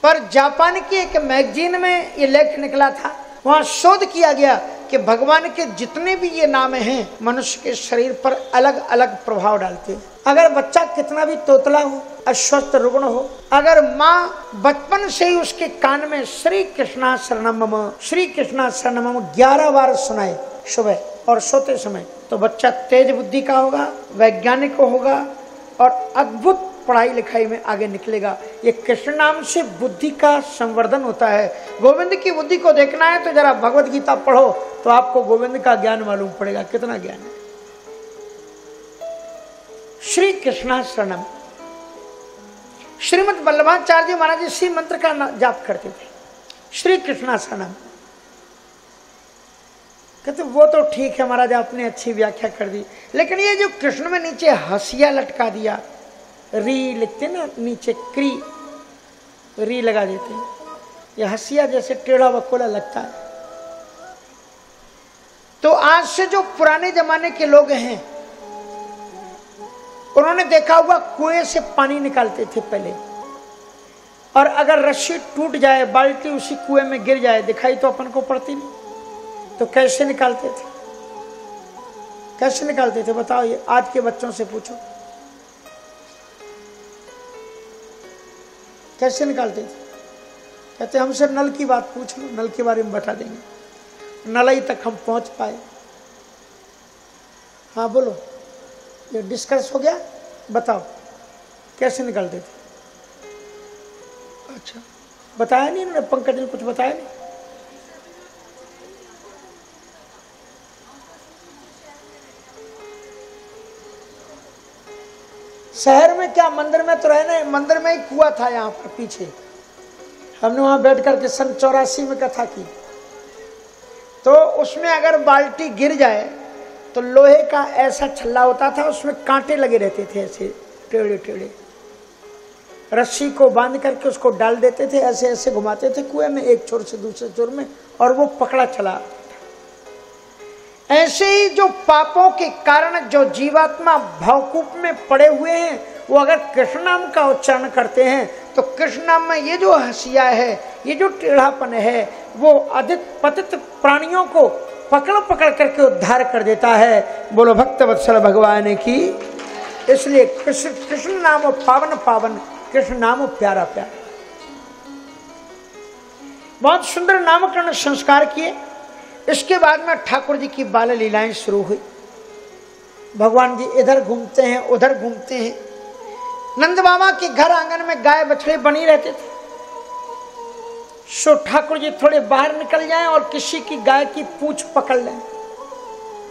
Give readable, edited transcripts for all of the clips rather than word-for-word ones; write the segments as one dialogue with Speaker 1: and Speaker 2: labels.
Speaker 1: पर जापान की एक मैगजीन में ये लेख निकला था, वहां शोध किया गया कि भगवान के जितने भी ये नाम हैं मनुष्य के शरीर पर अलग अलग प्रभाव डालते हैं। अगर बच्चा कितना भी तोतला हो, अस्वस्थ रुग्ण हो, अगर माँ बचपन से ही उसके कान में श्री कृष्णा शरणम मम, श्री कृष्णा शरणम मम 11 बार सुनाए सुबह और सोते समय, तो बच्चा तेज बुद्धि का होगा, वैज्ञानिक होगा और अद्भुत पढ़ाई लिखाई में आगे निकलेगा। ये कृष्ण नाम से बुद्धि का संवर्धन होता है। गोविंद की बुद्धि को देखना है तो जरा भगवत गीता पढ़ो तो आपको गोविंद का ज्ञान मालूम पड़ेगा, कितना ज्ञान है। श्री कृष्णा शरणम। श्रीमद वल्लभाचार्य जी महाराज इसी मंत्र का जाप करते थे, श्री कृष्णा शरणम। कहते वो तो ठीक है महाराज, आपने अच्छी व्याख्या कर दी, लेकिन ये जो कृष्ण में नीचे हसिया लटका दिया, री लिखते ना नीचे, क्री री लगा देते हैं, ये हसिया जैसे टेढ़ा बकोला लगता है। तो आज से जो पुराने जमाने के लोग हैं उन्होंने देखा हुआ कुएं से पानी निकालते थे पहले, और अगर रस्सी टूट जाए, बाल्टी उसी कुएं में गिर जाए, दिखाई तो अपन को पड़ती नहीं, तो कैसे निकालते थे? कैसे निकालते थे बताओ? ये आज के बच्चों से पूछो, कैसे निकालते थे? कहते हमसे नल की बात पूछ लो, नल के बारे में बता देंगे, नलाई तक हम पहुंच पाए। हाँ बोलो, ये डिस्कस हो गया, बताओ कैसे निकालते थे? अच्छा, बताया नहीं इन्होंने, पंकज ने कुछ बताया नहीं? शहर में क्या, मंदिर में तो रहना है, मंदिर में ही कुआं था यहाँ पर पीछे, हमने वहां बैठ करके सन 84 में कथा की। तो उसमें अगर बाल्टी गिर जाए तो लोहे का ऐसा छल्ला होता था, उसमें कांटे लगे रहते थे, ऐसे टेढ़े टेढ़े, रस्सी को बांध करके उसको डाल देते थे, ऐसे ऐसे घुमाते थे कुएं में, एक छोर से दूसरे छोर में, और वो पकड़ा चला। ऐसे ही जो पापों के कारण जो जीवात्मा भवकूप में पड़े हुए हैं, वो अगर कृष्ण नाम का उच्चारण करते हैं तो कृष्ण नाम में ये जो हसिया है, ये जो टेढ़ापन है, वो अधिक पतित प्राणियों को पकड़ पकड़ करके उद्धार कर देता है। बोलो भक्त वत्सल भगवान की। इसलिए कृष्ण नाम पावन पावन, कृष्ण नाम प्यारा प्यारा। बहुत सुंदर नामकरण संस्कार किए। इसके बाद में ठाकुर जी की बाल लीलाएं शुरू हुई। भगवान जी इधर घूमते हैं, उधर घूमते हैं। नंद बाबा के घर आंगन में गाय बछड़े बनी रहते थे, सो ठाकुर जी थोड़े बाहर निकल जाएं और किसी की गाय की पूंछ पकड़ लें,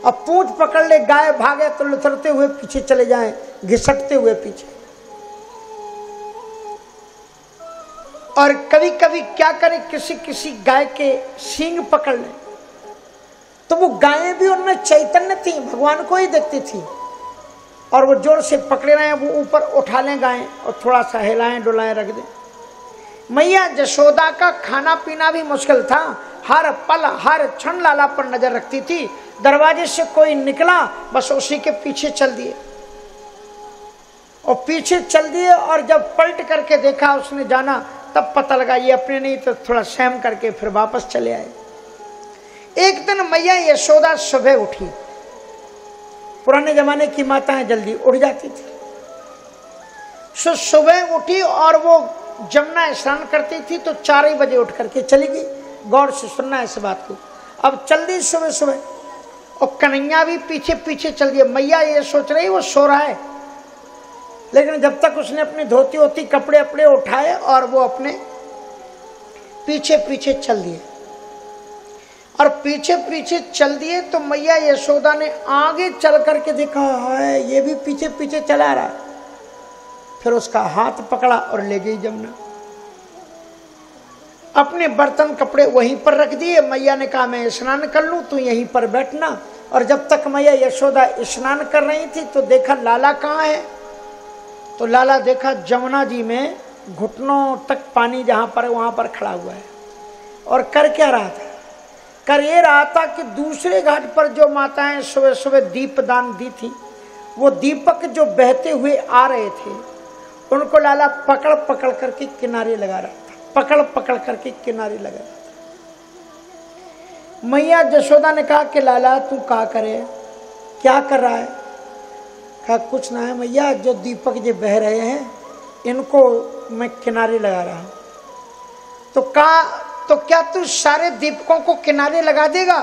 Speaker 1: अब पूंछ पकड़ ले, गाय भागे तो लुथरते हुए पीछे चले जाएं, घिसटते हुए पीछे। और कभी कभी क्या करें, किसी किसी गाय के सींग पकड़ लें, तो वो गायें भी उनमें चैतन्य थी, भगवान को ही देखती थी, और वो जोर से पकड़े रहे हैं, वो ऊपर उठा लें गायें और थोड़ा सा हिलाएं डुलाएं रख दें। मैया जशोदा का खाना पीना भी मुश्किल था, हर पल हर क्षण लाला पर नजर रखती थी। दरवाजे से कोई निकला, बस उसी के पीछे चल दिए, और पीछे चल दिए, और जब पलट करके देखा उसने जाना, तब पता लगा ये अपने नहीं, तो थोड़ा सहम करके फिर वापस चले आए। एक दिन मैया यशोदा सुबह उठी, पुराने जमाने की माताएं जल्दी उठ जाती थी, सो सुबह उठी और वो जमुना स्नान करती थी, तो 4 ही बजे उठ करके चली गई। गौर से सुनना है इस बात को। अब चल दी सुबह सुबह, और कन्हैया भी पीछे पीछे चल दिए। मैया ये सोच रही वो सो रहा है, लेकिन जब तक उसने अपनी धोती होती कपड़े अपने उठाए और वो अपने पीछे पीछे चल दिए, और पीछे पीछे चल दिए, तो मैया यशोदा ने आगे चल करके देखा है ये भी पीछे पीछे चला रहा। फिर उसका हाथ पकड़ा और ले गई जमुना। अपने बर्तन कपड़े वहीं पर रख दिए। मैया ने कहा मैं स्नान कर लूं, तू यहीं पर बैठना। और जब तक मैया यशोदा स्नान कर रही थी तो देखा लाला कहाँ है, तो लाला देखा जमुना जी में घुटनों तक पानी जहां पर है वहां पर खड़ा हुआ है। और कर क्या रहा था? कर ये रहा था कि दूसरे घाट पर जो माताएं सुबह सुबह दीप दान दी थी, वो दीपक जो बहते हुए आ रहे थे, उनको लाला पकड़ पकड़ करके किनारे लगा रहा था। पकड़ पकड़ करके किनारे लगा। मैया यशोदा ने कहा कि लाला तू क्या करे, क्या कर रहा है? कहा कुछ ना है मैया, जो दीपक जो बह रहे हैं इनको मैं किनारे लगा रहा हूं। तो कहा तो क्या तू सारे दीपकों को किनारे लगा देगा?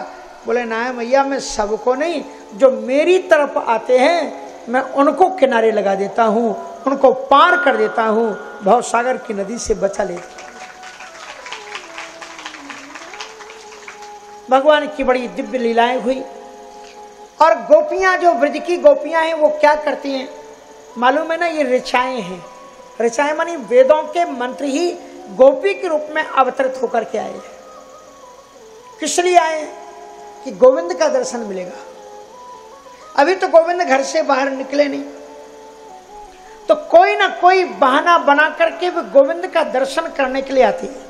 Speaker 1: बोले ना है मैया, मैं सबको नहीं, जो मेरी तरफ आते हैं मैं उनको किनारे लगा देता हूं, उनको पार कर देता हूं, भवसागर की नदी से बचा लेता हूं। भगवान की बड़ी दिव्य लीलाएं हुई। और गोपियां, जो ब्रज की गोपियां हैं, वो क्या करती हैं मालूम है ना? ये ऋचाएं हैं। ऋचाएं मानी वेदों के मंत्र ही गोपी के रूप में अवतरित होकर के आए हैं। किस लिए आए? कि गोविंद का दर्शन मिलेगा। अभी तो गोविंद घर से बाहर निकले नहीं, तो कोई ना कोई बहाना बना करके वो गोविंद का दर्शन करने के लिए आती है।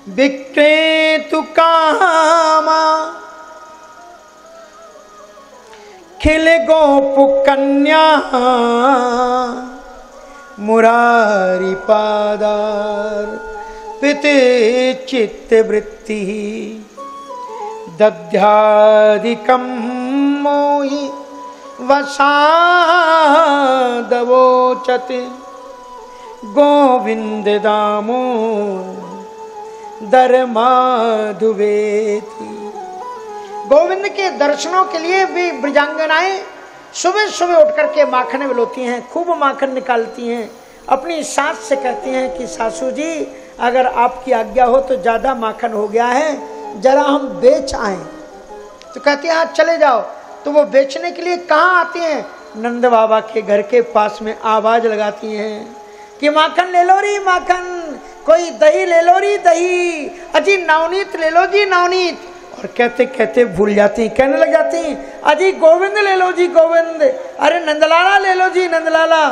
Speaker 1: विक्रेतु कामा खिल गोप कन्या मुरारी पादार पिते चित्त वृत्ति दध्यादिकं मोहि वसादवोचत गोविंद दामो दरमाधुवेति। गोविंद के दर्शनों के लिए भी ब्रजांगनाएं सुबह सुबह उठ करके माखन विलोती हैं, खूब माखन निकालती हैं। अपनी सास से कहती हैं कि सासू जी अगर आपकी आज्ञा हो तो ज्यादा माखन हो गया है, जरा हम बेच आए। तो कहती हैं हाँ चले जाओ। तो वो बेचने के लिए कहाँ आती हैं? नंद बाबा के घर के पास में आवाज लगाती हैं कि माखन ले लो री माखन, कोई दही ले लो री दही, अजी नवनीत ले लो जी नवनीत। और कहते कहते भूल जाती, कहने लग जाती अजी गोविंद ले लो जी गोविंद, अरे नंदलाला ले लो जी नंदलाला।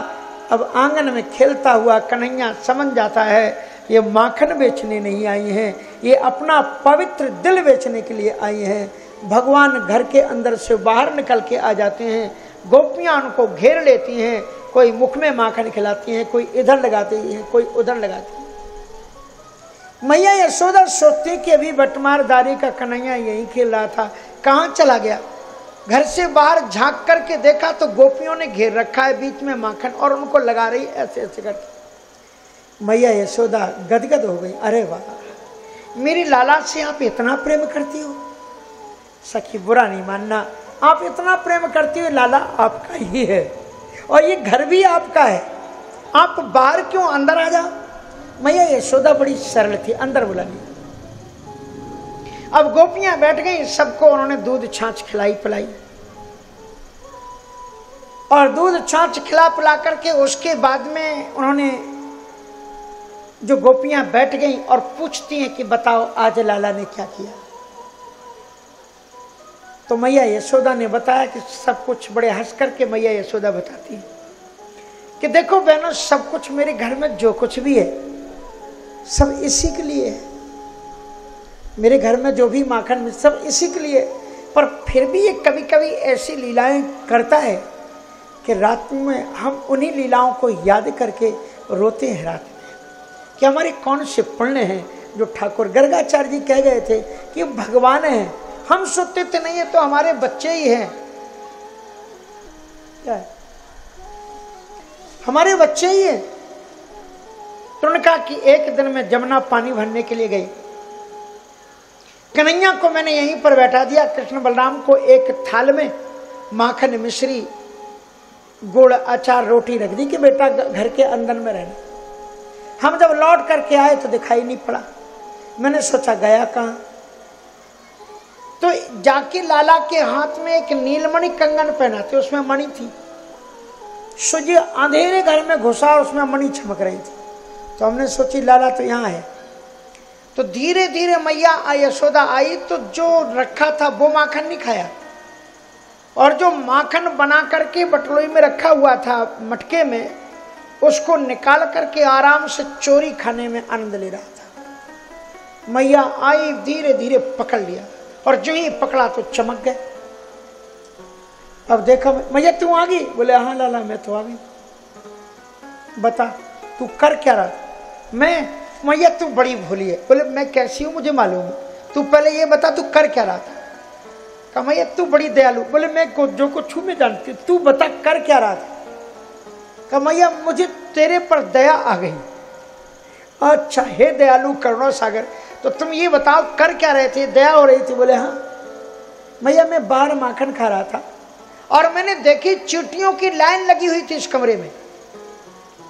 Speaker 1: अब आंगन में खेलता हुआ कन्हैया समझ जाता है ये माखन बेचने नहीं आई हैं, ये अपना पवित्र दिल बेचने के लिए आई हैं। भगवान घर के अंदर से बाहर निकल के आ जाते हैं। गोपियां उनको घेर लेती हैं, कोई मुख में माखन खिलाती हैं, कोई इधर लगाती हैं, कोई उधर लगाती है। मैया यशोदा सोचती कि अभी बटमारदारी का कन्हैया यही खेल रहा था, कहाँ चला गया? घर से बाहर झांक करके देखा तो गोपियों ने घेर रखा है बीच में माखन और उनको लगा रही ऐसे ऐसे करके। मैया यशोदा गदगद हो गई, अरे वाह, मेरी लाला से आप इतना प्रेम करती हो? सखी बुरा नहीं मानना, आप इतना प्रेम करती हो, लाला आपका ही है और ये घर भी आपका है, आप बाहर क्यों, अंदर आ जाओ। मैया यशोदा बड़ी सरल थी, अंदर बुला लिया। अब गोपियां बैठ गई, सबको उन्होंने दूध छाछ खिलाई पिलाई और दूध छाछ खिला पिला करके उसके बाद में उन्होंने, जो गोपियां बैठ गई और पूछती हैं कि बताओ आज लाला ने क्या किया। तो मैया यशोदा ने बताया कि सब कुछ, बड़े हंस करके मैया यशोदा बताती है कि देखो बहनों, सब कुछ मेरे घर में जो कुछ भी है सब इसी के लिए है। मेरे घर में जो भी माखन में सब इसी के लिए, पर फिर भी ये कभी कभी ऐसी लीलाएं करता है कि रात में हम उन्हीं लीलाओं को याद करके रोते हैं रात में कि हमारे कौन से पुण्य हैं। जो ठाकुर गर्गाचार्य जी कह गए थे कि भगवान है, हम सोचते थे नहीं है तो हमारे बच्चे ही हैं, क्या है? हमारे बच्चे ही हैं। तो उन्होंने कहा कि एक दिन मैं जमुना पानी भरने के लिए गई, कन्हैया को मैंने यहीं पर बैठा दिया, कृष्ण बलराम को एक थाल में माखन मिश्री गुड़ अचार रोटी रख दी कि बेटा घर के अंदर में रहना। हम जब लौट करके आए तो दिखाई नहीं पड़ा। मैंने सोचा गया कहाँ, तो जाके लाला के हाथ में एक नीलमणि कंगन पहना थे, उसमें मणि थी। सूर्य अंधेरे घर में घुसा, उसमें मणि चमक रही थी। तो हमने सोची लाला तो यहाँ है। तो धीरे धीरे मैया यशोदा आई तो जो रखा था वो माखन नहीं खाया, और जो माखन बना करके बटलोई में रखा हुआ था मटके में, उसको निकाल करके आराम से चोरी खाने में आनंद ले रहा था। मैया आई, धीरे धीरे पकड़ लिया और जो ही पकड़ा तो चमक गए। अब देखा मैया तू आ गई? बोले हाँ लाला मैं तो आ गई। बता तू कर क्या रहा था? मैं, मैया तू बड़ी भोली है। बोले मैं कैसी हूं मुझे मालूम है, तू पहले ये बता तू कर क्या रहा था? कहा मैया तू बड़ी दयालु। बोले मैं जो कुछ छू में जानती, तू बता कर क्या रहा था? कहा मैया मुझे तेरे पर दया आ गई। अच्छा हे दयालु करुणा सागर, तो तुम ये बताओ कर क्या रहे थे, दया हो रही थी? बोले हाँ मैया मैं बाहर माखन खा रहा था और मैंने देखी चींटियों की लाइन लगी हुई थी इस कमरे में।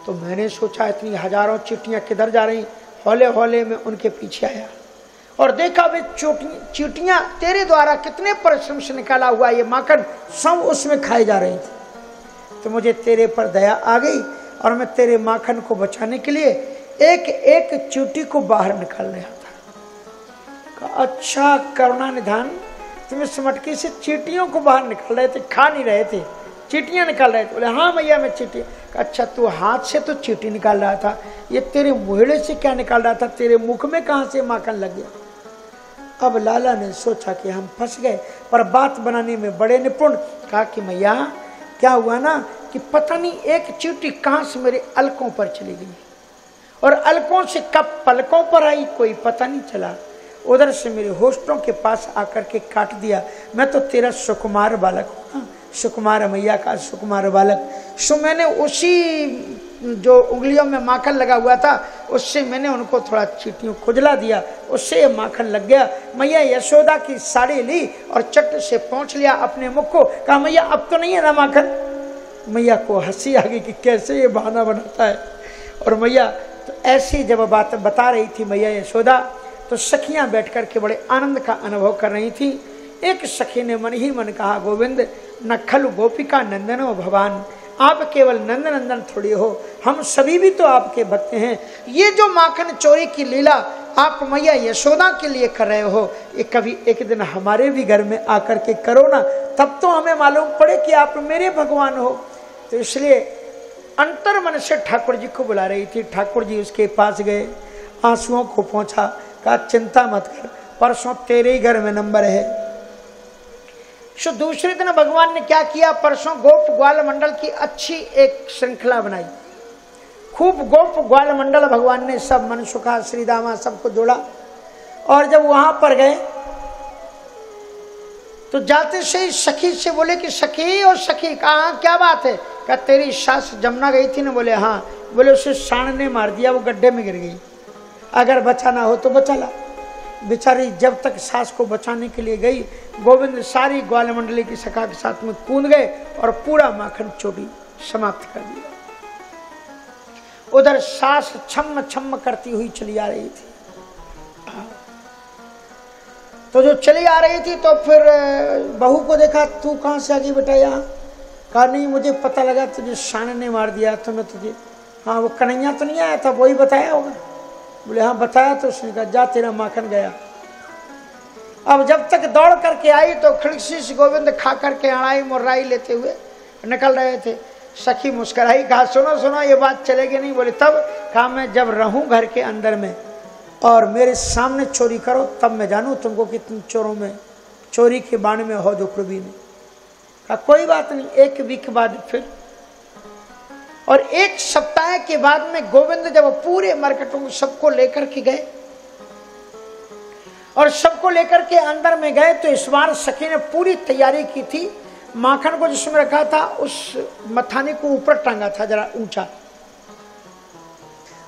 Speaker 1: तो मैंने सोचा इतनी हजारों चींटियां किधर जा रही, हौले हौले में उनके पीछे आया और देखा वे चींटियां तेरे द्वारा कितने परिश्रम से निकाला हुआ ये माखन सब उसमें खाई जा रही थी। तो मुझे तेरे पर दया आ गई और मैं तेरे माखन को बचाने के लिए एक एक चींटी को बाहर निकाल रहा था। अच्छा करुणा निधान, तुम इस मटकी से चींटियों को बाहर निकाल रहे थे, खा नहीं रहे थे, चींटियां निकाल रहे थे? बोले हाँ मैया मैं चींटी। अच्छा तू हाथ से तो चींटी निकाल रहा था, ये तेरे मुहड़े से क्या निकाल रहा था, तेरे मुख में कहां से माखन लग गया? अब लाला ने सोचा कि हम फंस गए, पर बात बनाने में बड़े निपुण। कहा कि मैया क्या हुआ ना कि पता नहीं एक चींटी कहां से मेरे अलकों पर चली गई और अलकों से कब पलकों पर आई कोई पता नहीं चला, उधर से मेरे होस्टों के पास आकर के काट दिया। मैं तो तेरा सुकुमार बालक हूँ, सुकुमार मैया का सुकुमार बालक। सो मैंने उसी जो उंगलियों में माखन लगा हुआ था उससे मैंने उनको थोड़ा चींटियों खुजला दिया, उससे माखन लग गया। मैया यशोदा की साड़ी ली और चट से पहुँच लिया अपने मुख को। कहा मैया अब तो नहीं है ना माखन? मैया को हंसी आ गई कि कैसे ये बहाना बनाता है। और मैया तो ऐसी जब बात बता रही थी मैया यशोदा, तो सखियां बैठकर के बड़े आनंद का अनुभव कर रही थी। एक सखी ने मन ही मन कहा गोविंद न खलु गोपिका नंदनो भगवान, आप केवल नंद नंदन थोड़ी हो, हम सभी भी तो आपके भक्त हैं। ये जो माखन चोरी की लीला आप मैया यशोदा के लिए कर रहे हो, ये कभी एक दिन हमारे भी घर में आकर के करो ना, तब तो हमें मालूम पड़े कि आप मेरे भगवान हो। तो इसलिए अंतर मन से ठाकुर जी को बुला रही थी। ठाकुर जी उसके पास गए, आंसुओं को पहुंचा, कहा चिंता मत कर, परसों तेरे ही घर में नंबर है। सो दूसरे दिन भगवान ने क्या किया, परसों गोप ग्वाल मंडल की अच्छी एक श्रृंखला बनाई। खूब गोप ग्वाल मंडल भगवान ने सब मनसुखा श्रीदामा सबको जोड़ा। और जब वहां पर गए तो जाते से ही सखी से बोले कि सखी और सखी, कहा क्या बात है? क्या तेरी सास जमुना गई थी ना? बोले हाँ। बोले उसे सांड ने मार दिया, वो गड्ढे में गिर गई, अगर बचाना हो तो बचा ला। बेचारी जब तक सास को बचाने के लिए गई, गोविंद सारी ग्वाल मंडली की सखा के साथ में कूद गए और पूरा माखन चोरी समाप्त कर दिया। उधर सास छम छम करती हुई चली आ रही थी। तो जो चली आ रही थी तो फिर बहू को देखा, तू कहां से आ गई बेटा यहाँ? कहा नहीं मुझे पता लगा तुझे सांड ने मार दिया, तो मैं तुझे, हाँ वो कन्हैया तो नहीं आया था, वही बताया होगा। बोले हाँ बताया। तो उसने कहा जा तेरा माखन गया। अब जब तक दौड़ करके आई तो खिड़की से गोविंद खा करके अड़ाई मुर्राई लेते हुए निकल रहे थे। सखी मुस्कुराई, कहा सुनो सुनो ये बात चलेगी नहीं? बोले तब? कहा मैं जब रहूं घर के अंदर में और मेरे सामने चोरी करो तब मैं जानूं तुमको कि तुम चोरों में चोरी के बाण में हो जो प्रवीण। कहा कोई बात नहीं। एक वीक बाद फिर, और एक सप्ताह के बाद में गोविंद जब पूरे मरकटों को सबको लेकर के गए और सबको लेकर के अंदर में गए, तो इस बार सखी ने पूरी तैयारी की थी। माखन को जिसमें रखा था उस मथाने को ऊपर टांगा था जरा ऊंचा,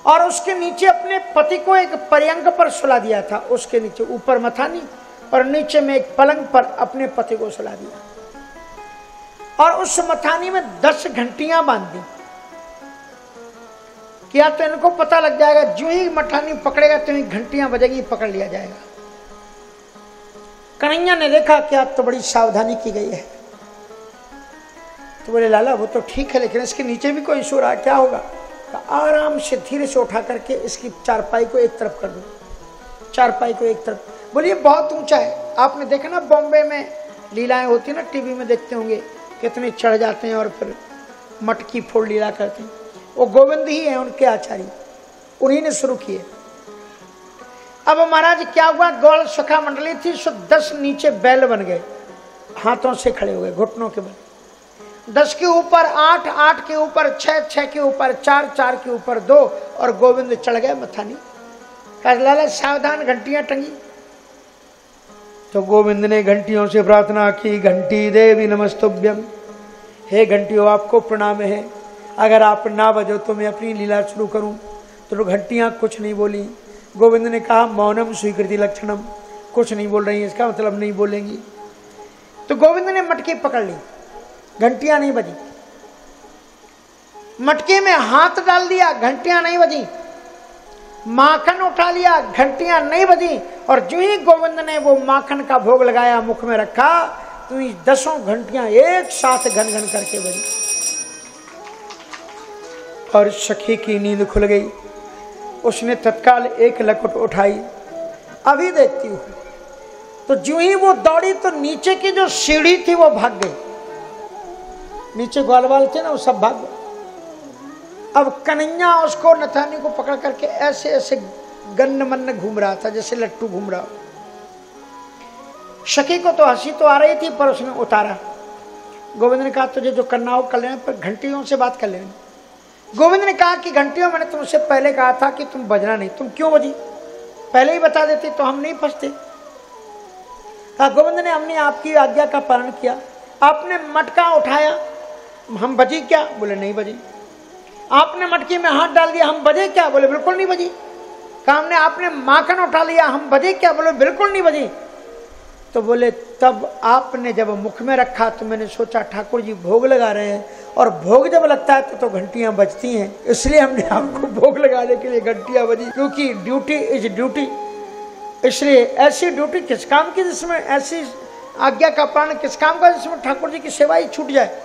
Speaker 1: और उसके नीचे अपने पति को एक पर्यंक पर सुला दिया था। उसके नीचे ऊपर मथानी और नीचे में एक पलंग पर अपने पति को सुला दिया और उस मथानी में 10 घंटियां बांध दी। क्या तो इनको पता लग जाएगा, जो ही मठानी पकड़ेगा तो ही घंटियां बजेगी, पकड़ लिया जाएगा। कन्हैया ने देखा क्या तो बड़ी सावधानी की गई है। तो बोले लाला वो तो ठीक है, लेकिन इसके नीचे भी कोई सो रहा है, क्या होगा? आराम से धीरे से उठा करके इसकी चारपाई को एक तरफ कर दो, चारपाई को एक तरफ। बोलिए बहुत ऊंचा है। आपने देखा ना बॉम्बे में लीलाएं होती है ना, टीवी में देखते होंगे, कितने चढ़ जाते हैं और फिर मटकी फोड़ लीला करते हैं। वो गोविंद ही है उनके आचार्य, उन्हीं ने शुरू किए। अब महाराज क्या हुआ, ग्वाल सखा मंडली थी, सो 10 नीचे बैल बन गए, हाथों से खड़े हो गए, घुटनों के बल। 10 के ऊपर 8, 8 के ऊपर 6, 6 के ऊपर 4, 4 के ऊपर 2 और गोविंद चढ़ गए मथानी। कहा लाला सावधान, घंटियां टंगी। तो गोविंद ने घंटियों से प्रार्थना की, घंटी देवी नमस्तुभ्यम, हे घंटियों आपको प्रणाम है, अगर आप ना बजो तो मैं अपनी लीला शुरू करूं। तो घंटियां कुछ नहीं बोली। गोविंद ने कहा मौनम स्वीकृति लक्षणम, कुछ नहीं बोल रही है इसका मतलब नहीं बोलेंगी। तो गोविंद ने मटकी पकड़ ली, घंटियां नहीं बजी। मटके में हाथ डाल दिया, घंटियां नहीं बजी। माखन उठा लिया, घंटियां नहीं बजी। और जो ही गोविंद ने वो माखन का भोग लगाया, मुख में रखा, तो ये 10 घंटियां एक साथ घन घन करके बजी और सखी की नींद खुल गई। उसने तत्काल एक लपट उठाई, अभी देखती हूं। तो जो ही वो दौड़ी तो नीचे की जो सीढ़ी थी वो भाग गई, नीचे ग्वाल वाल थे ना वो सब भाग गए। अब कन्हैया उसको नथानी को पकड़ करके ऐसे ऐसे गन्न मन्न घूम रहा था जैसे लट्टू घूम रहा। सखी को तो हंसी तो आ रही थी पर उसने उतारा। गोविंद ने कहा तुझे जो करना हो कर लेना, पर घंटियों से बात कर लेना। गोविंद ने कहा कि घंटियों, मैंने तुमसे पहले कहा था कि तुम बजना नहीं, तुम क्यों बजी? पहले ही बता देती तो हम नहीं फंसते। कहा गोविंद ने हमने आपकी आज्ञा का पालन किया, आपने मटका उठाया, हम बजी क्या? बोले नहीं बजी। आपने मटकी में हाथ डाल दिया, हम बजे क्या? बोले बिल्कुल नहीं बजी। कहा हमने आपने माखन उठा लिया, हम बजे क्या? बोले बिल्कुल नहीं बजी। तो बोले तब आपने जब मुख में रखा तो मैंने सोचा ठाकुर जी भोग लगा रहे हैं, और भोग जब लगता है तो घंटियां बजती हैं, इसलिए हमने आपको भोग लगाने के लिए घंटियां बजी, क्योंकि ड्यूटी इज ड्यूटी। इसलिए ऐसी ड्यूटी किस काम की जिसमें, ऐसी आज्ञा का पालन किस काम का जिसमें ठाकुर जी की सेवा ही छूट जाए।